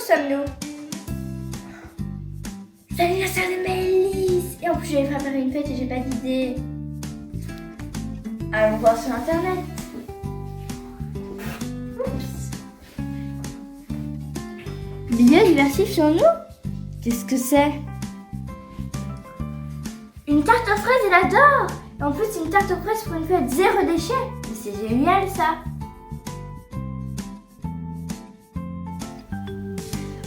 sommes-nous? C'est l'anniversaire de Maëlys. Et en plus, j'avais préparé une fête et j'ai pas d'idée. Allons voir sur internet. Oups. Biodiversif sur nous? Qu'est-ce que c'est? Une tarte aux fraises, elle adore! Et en plus, c'est une tarte aux fraises pour une fête zéro déchet. Mais c'est génial ça!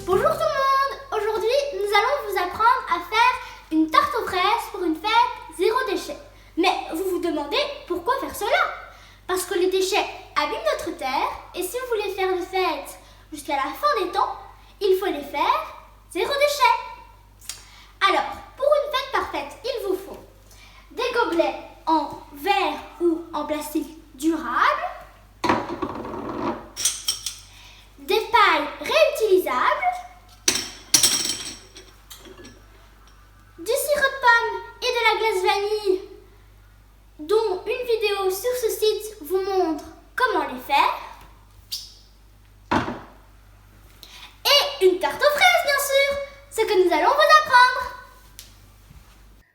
Bonjour tout le monde! Aujourd'hui, nous allons vous apprendre à faire une tarte aux fraises pour une fête zéro déchet. Mais vous vous demandez pourquoi faire cela? Parce que les déchets abîment notre terre et si vous voulez faire des fêtes jusqu'à la fin des temps, il faut les faire zéro déchet. Alors, pour une fête parfaite, il vous faut des gobelets en verre ou en plastique durable, des pailles réutilisables, du sirop de pomme et de la glace vanille, dont une vidéo sur ce site vous montre comment les faire, et une tarte aux fraises bien sûr, ce que nous allons vous apprendre.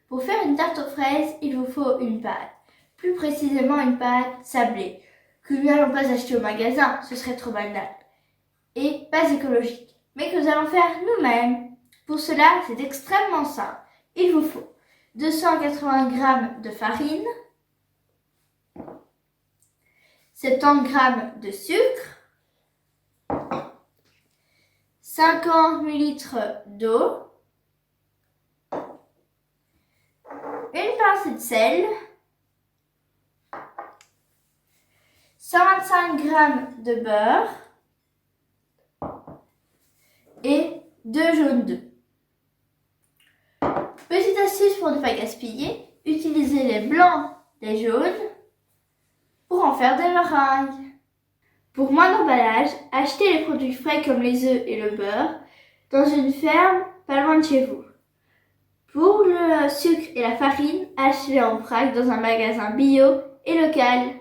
Pour faire une tarte aux fraises, il vous faut une pâte. Plus précisément une pâte sablée, que nous n'allons pas acheter au magasin, ce serait trop banal. Et pas écologique, mais que nous allons faire nous-mêmes. Pour cela, c'est extrêmement simple. Il vous faut 280 g de farine, 70 g de sucre, 50 ml d'eau, une pincée de sel, 125 g de beurre et 2 jaunes d'œufs. Petite astuce pour ne pas gaspiller, utilisez les blancs des jaunes pour en faire des meringues. Pour moins d'emballage, achetez les produits frais comme les œufs et le beurre dans une ferme pas loin de chez vous. Pour le sucre et la farine, achetez-les en vrac dans un magasin bio et local.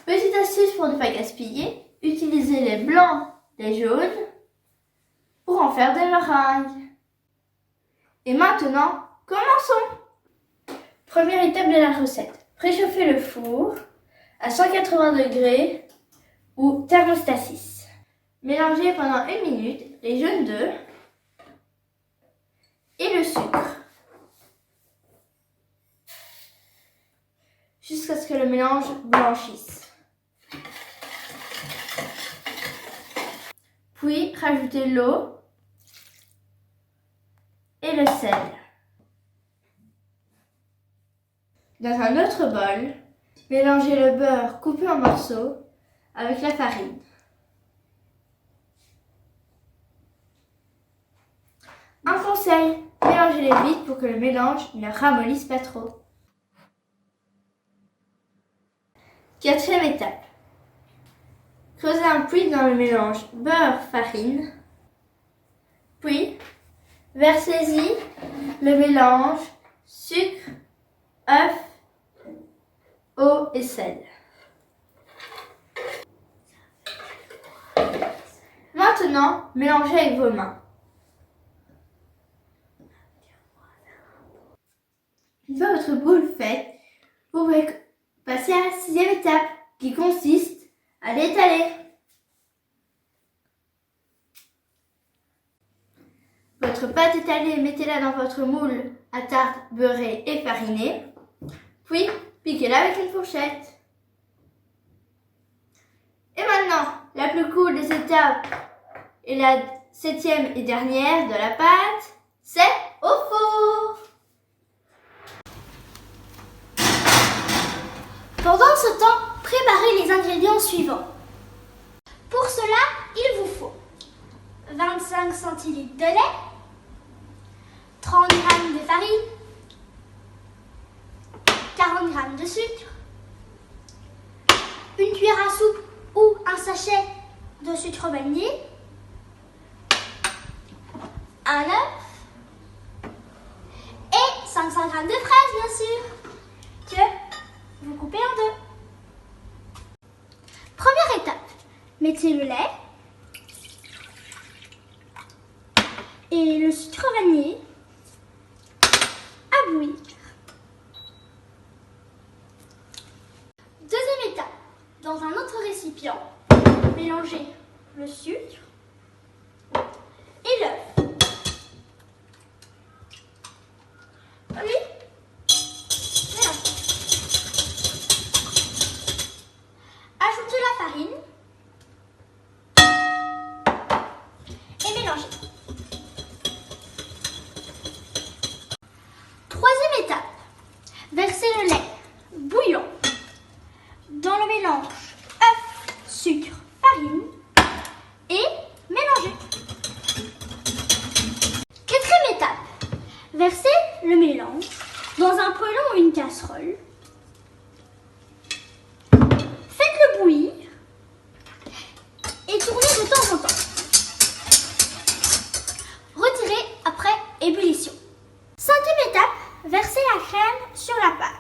Petite astuce pour ne pas gaspiller, utilisez les blancs des jaunes pour en faire des meringues. Et maintenant, commençons! Première étape de la recette. Préchauffez le four à 180 degrés ou thermostat 6. Mélangez pendant 1 minute les jaunes d'œufs et le sucre jusqu'à ce que le mélange blanchisse. Puis rajoutez l'eau et le sel. Dans un autre bol, mélangez le beurre coupé en morceaux avec la farine. Un conseil, mélangez-les vite pour que le mélange ne ramollisse pas trop. Quatrième étape. Creusez un puits dans le mélange beurre-farine, puis versez-y le mélange sucre, œuf, eau et sel. Maintenant, mélangez avec vos mains. Une fois votre boule faite, vous pouvez passer à la 6e étape qui consiste à l'étaler. Votre pâte étalée, mettez-la dans votre moule à tarte beurrée et farinée, puis piquez-la avec une fourchette. Et maintenant, la plus cool des étapes et la 7e et dernière de la pâte, c'est au four. Pendant ce temps, préparez les ingrédients suivants. Pour cela, il vous faut 25 centilitres de lait, 30 g de farine, 40 g de sucre, une cuillère à soupe ou un sachet de sucre vanillé, un œuf et 500 g de fraises bien sûr, que vous coupez en deux. Première étape, mettez le lait, et le sucre vanillé à bouillir. Deuxième étape, dans un autre récipient, mélangez le sucre et l'œuf. Allez, mélangez. Ajoutez la farine et mélangez. Troisième étape, versez le lait bouillant dans le mélange œuf, sucre, farine et mélangez. Quatrième étape, versez le mélange dans un poêlon ou une casserole. Faites-le bouillir et tournez de temps en temps. Retirez après ébullition. Cinquième étape, versez la crème sur la pâte.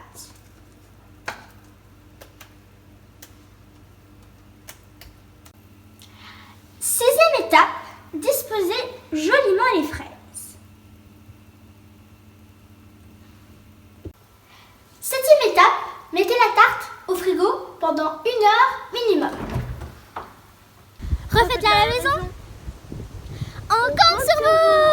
Sixième étape, disposez joliment les fraises. Septième étape, mettez la tarte au frigo pendant 1 heure minimum. Refaites-la à la maison. On compte sur vous!